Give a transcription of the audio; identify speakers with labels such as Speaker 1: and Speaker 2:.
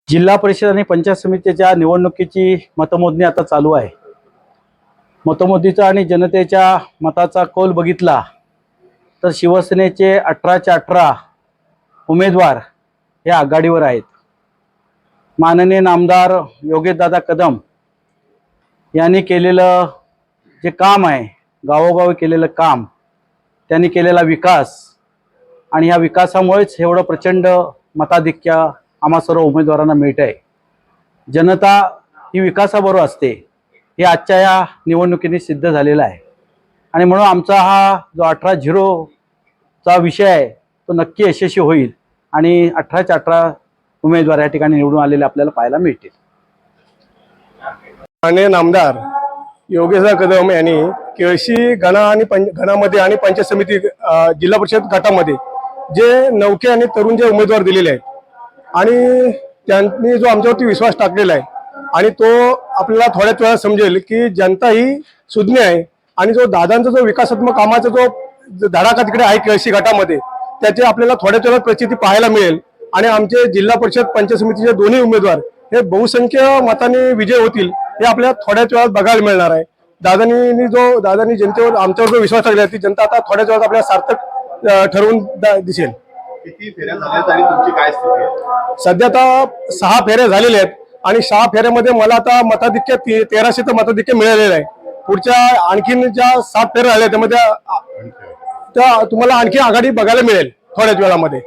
Speaker 1: जिल्हा परिषद आणि पंचायत समितीच्या निवडणुकीची मतमोजणी आता चालू आहे। मतमोजणीचा आणि जनतेच्या मताचा कौल बघितला तर शिवसेनेचे 18च्या 18 उमेदवार हे आघाडीवर आहेत। माननीय नामदार योगेशदादा कदम यांनी केलेलं जे काम आहे, गावोगावी केलेलं काम, त्यांनी केलेला विकास आणि ह्या विकासामुळेच एवढं प्रचंड मताधिक्य आम्हा सर्व उमेदवारांना मिळत आहे। जनता ही विकासाबरोबर असते हे आजच्या या निवडणुकीने सिद्ध झालेलं आहे आणि म्हणून आमचा हा जो 18-0 चा विषय आहे तो नक्की यशस्वी होईल आणि 18च्या 18 उमेदवार या ठिकाणी निवडून आलेले आपल्याला पाहायला मिळतील।
Speaker 2: माननीय नामदार योगेशदादा कदम यांनी केळशी गणामध्ये आणि पंचायत समिती जिल्हा परिषद गटामध्ये जे नौके आणि तरुण जे उमेदवार दिलेले आहेत आणि त्यांनी जो आमच्यावरती विश्वास टाकलेला आहे आणि तो आपल्याला थोड्याच वेळात समजेल की जनता ही सुज्ञ आहे आणि जो दादांचा जो विकासात्मक कामाचा जो धडाका तिकडे आहे केळशी गटामध्ये त्याचे आपल्याला थोड्याच वेळात प्रचिती पाहायला मिळेल आणि आमचे जिल्हा परिषद पंचायत समितीचे दोन्ही उमेदवार हे बहुसंख्य मतांनी विजय होतील हे आपल्याला थोड्याच वेळात बघायला मिळणार आहे। दादांनी जनतेवर आमच्यावर जो विश्वास टाकला ती जनता आता थोड्याच वेळात आपल्याला सार्थक ठरवून दिसेल।
Speaker 3: किती फेऱ्या झाल्यात आणि तुमची काय स्थिती आहे?
Speaker 2: सध्या आता 6 फेऱ्या झालेल्या आहेत आणि 6 फेऱ्यामध्ये मला आता मताधिक्य 1300 मताधिक्य मिळालेलं आहे। पुढच्या आणखीन ज्या 7 फेऱ्या झाल्या त्यामध्ये तुम्हाला आणखी आघाडी बघायला मिळेल थोड्याच वेळामध्ये।